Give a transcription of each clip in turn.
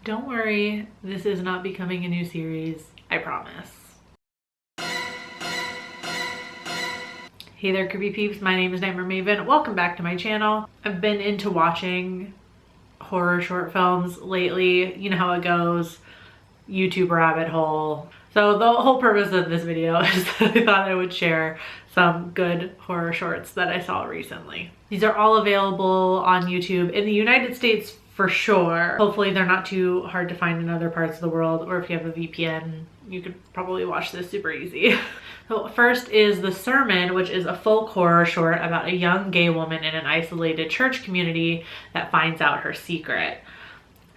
Don't worry, this is not becoming a new series, I promise. Hey there, creepy peeps. My name is Maven. Welcome back to my channel. I've been into watching horror short films lately. You know how it goes. YouTube rabbit hole. So the whole purpose of this video is that I thought I would share some good horror shorts that I saw recently. These are all available on YouTube in the United States for sure. Hopefully they're not too hard to find in other parts of the world, or if you have a VPN, you could probably watch this super easy. So first is The Sermon, which is a folk horror short about a young gay woman in an isolated church community that finds out her secret.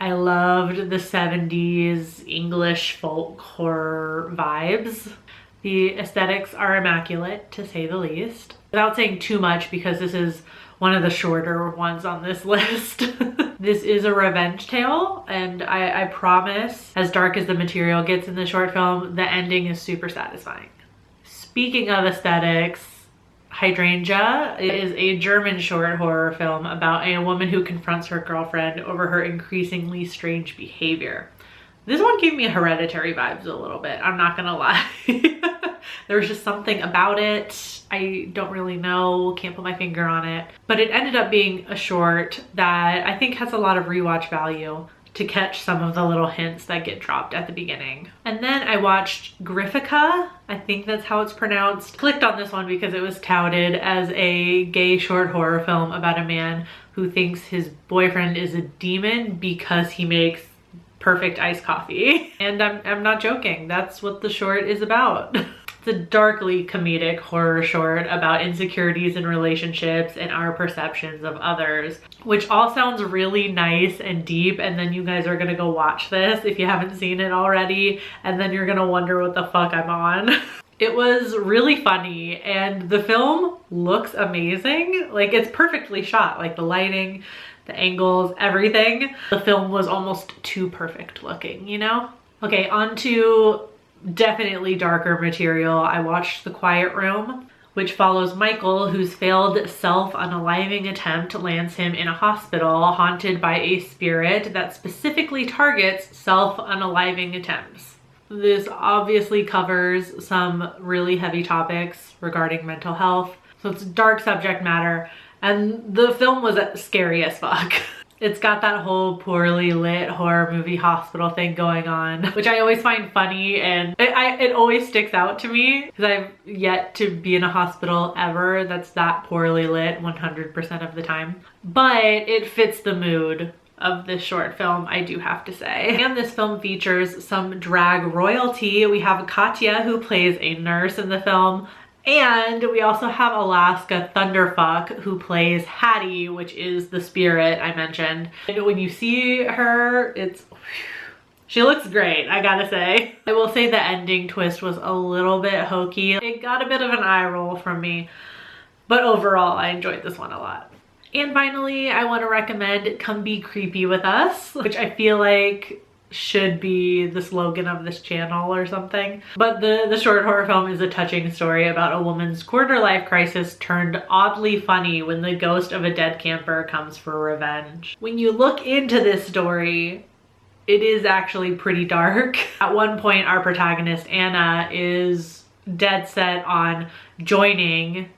I loved the 70s English folk horror vibes. The aesthetics are immaculate, to say the least. Without saying too much, because this is one of the shorter ones on this list. This is a revenge tale, and I promise, as dark as the material gets in the short film, the ending is super satisfying. Speaking of aesthetics, Hydrangea is a German short horror film about a woman who confronts her girlfriend over her increasingly strange behavior. This one gave me Hereditary vibes a little bit, I'm not gonna lie. There was just something about it. I don't really know, can't put my finger on it. But it ended up being a short that I think has a lot of rewatch value to catch some of the little hints that get dropped at the beginning. And then I watched Griffica, I think that's how it's pronounced. Clicked on this one because it was touted as a gay short horror film about a man who thinks his boyfriend is a demon because he makes perfect iced coffee. And I'm not joking, that's what the short is about. It's a darkly comedic horror short about insecurities in relationships and our perceptions of others, which all sounds really nice and deep, and then you guys are gonna go watch this if you haven't seen it already, and then you're gonna wonder what the fuck I'm on. It was really funny, and the film looks amazing. Like, it's perfectly shot, like the lighting, the angles, everything. The film was almost too perfect looking, you know? Okay, on to definitely darker material. I watched The Quiet Room, which follows Michael, whose failed self-unaliving attempt lands him in a hospital haunted by a spirit that specifically targets self-unaliving attempts. This obviously covers some really heavy topics regarding mental health, so it's dark subject matter, and the film was scary as fuck. It's got that whole poorly lit horror movie hospital thing going on, which I always find funny, and it always sticks out to me because I've yet to be in a hospital ever that's that poorly lit 100% of the time. But it fits the mood of this short film, I do have to say. And this film features some drag royalty. We have Katya, who plays a nurse in the film. And we also have Alaska Thunderfuck, who plays Hattie, which is the spirit I mentioned. And when you see her, she looks great, I gotta say. I will say the ending twist was a little bit hokey. It got a bit of an eye roll from me, but overall I enjoyed this one a lot. And finally, I want to recommend Come Be Creepy With Us, which I feel like should be the slogan of this channel or something. But the short horror film is a touching story about a woman's quarter-life crisis turned oddly funny when the ghost of a dead camper comes for revenge. When you look into this story, it is actually pretty dark. At one point, our protagonist, Anna, is dead set on joining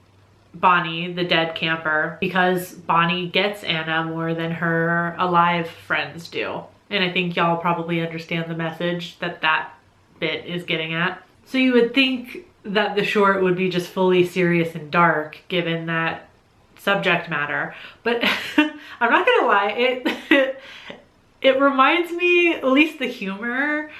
Bonnie, the dead camper, because Bonnie gets Anna more than her alive friends do. And I think y'all probably understand the message that that bit is getting at. So you would think that the short would be just fully serious and dark given that subject matter. But I'm not gonna lie, it reminds me, at least the humor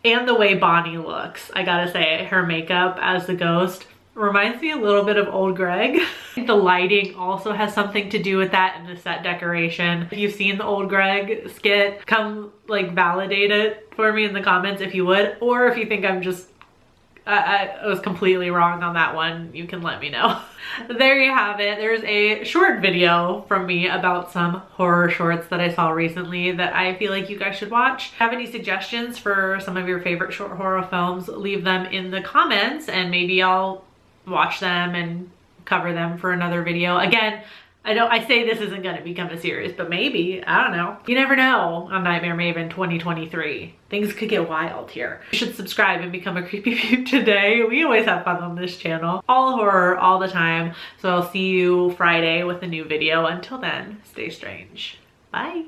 and the way Bonnie looks, I gotta say, her makeup as the ghost reminds me a little bit of Old Greg. The lighting also has something to do with that, and the set decoration. If you've seen the Old Greg skit, come like validate it for me in the comments if you would, or if you think I'm just I was completely wrong on that one, you can let me know. There you have it. There's a short video from me about some horror shorts that I saw recently that I feel like you guys should watch. If you have any suggestions for some of your favorite short horror films, leave them in the comments and maybe I'll watch them and cover them for another video. Again, I say this isn't gonna become a series, but maybe, I don't know. You never know on Nightmare Maven 2023. Things could get wild here. You should subscribe and become a creepy peep today. We always have fun on this channel. All horror, all the time. So I'll see you Friday with a new video. Until then, stay strange. Bye.